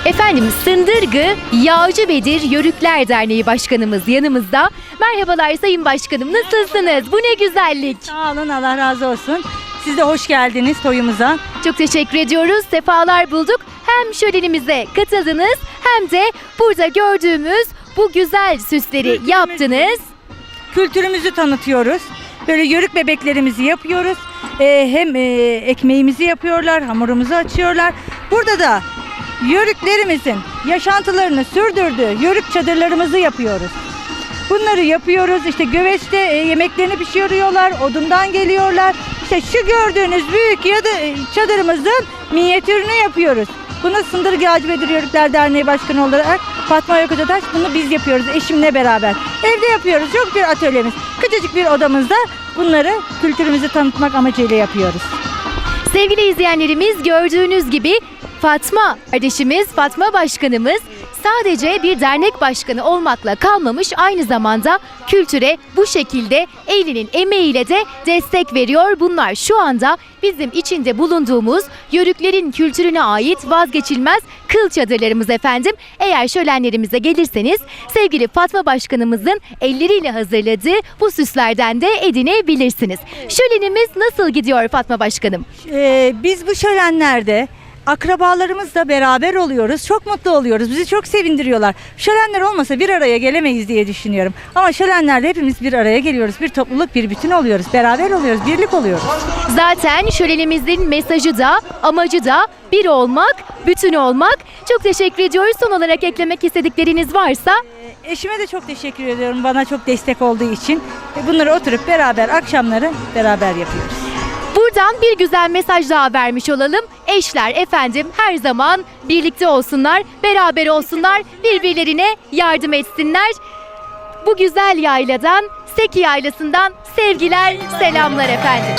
Efendim Sındırgı Yağcıbedir Yörükler Derneği Başkanımız yanımızda. Merhabalar Sayın Başkanım, nasılsınız? Bu ne güzellik. Sağ olun, Allah razı olsun. Siz de hoş geldiniz toyumuza. Çok teşekkür ediyoruz. Sefalar bulduk. Hem şölenimize katıldınız hem de burada gördüğümüz bu güzel süsleri yaptınız. Kültürümüzü tanıtıyoruz. Böyle yörük bebeklerimizi yapıyoruz. Hem ekmeğimizi yapıyorlar, hamurumuzu açıyorlar. Burada da yörüklerimizin yaşantılarını sürdürdüğü yörük çadırlarımızı yapıyoruz. Bunları yapıyoruz. İşte göveçte yemeklerini pişiriyorlar, odundan geliyorlar. İşte şu gördüğünüz büyük çadırımızın minyatürünü yapıyoruz. Bunu Sındırgı Yağcıbedir Yörükler Derneği Başkanı olarak Fatma Yakutataş, bunu biz yapıyoruz eşimle beraber. Evde yapıyoruz. Yok bir atölyemiz. Küçücük bir odamızda bunları kültürümüzü tanıtmak amacıyla yapıyoruz. Sevgili izleyenlerimiz, gördüğünüz gibi Fatma kardeşimiz, Fatma Başkanımız sadece bir dernek başkanı olmakla kalmamış, aynı zamanda kültüre bu şekilde elinin emeğiyle de destek veriyor. Bunlar şu anda bizim içinde bulunduğumuz yörüklerin kültürüne ait vazgeçilmez kıl çadırlarımız efendim. Eğer şölenlerimize gelirseniz sevgili Fatma Başkanımızın elleriyle hazırladığı bu süslerden de edinebilirsiniz. Şölenimiz nasıl gidiyor Fatma Başkanım? Biz bu şölenlerde akrabalarımızla beraber oluyoruz. Çok mutlu oluyoruz. Bizi çok sevindiriyorlar. Şölenler olmasa bir araya gelemeyiz diye düşünüyorum. Ama şölenlerde hepimiz bir araya geliyoruz. Bir topluluk, bir bütün oluyoruz. Beraber oluyoruz, birlik oluyoruz. Zaten şölenimizin mesajı da, amacı da bir olmak, bütün olmak. Çok teşekkür ediyoruz. Son olarak eklemek istedikleriniz varsa? Eşime de çok teşekkür ediyorum. Bana çok destek olduğu için. Bunları oturup beraber akşamları beraber yapıyoruz. Buradan bir güzel mesaj daha vermiş olalım. Eşler efendim her zaman birlikte olsunlar, beraber olsunlar, birbirlerine yardım etsinler. Bu güzel yayladan, Seki Yaylası'ndan sevgiler, selamlar efendim.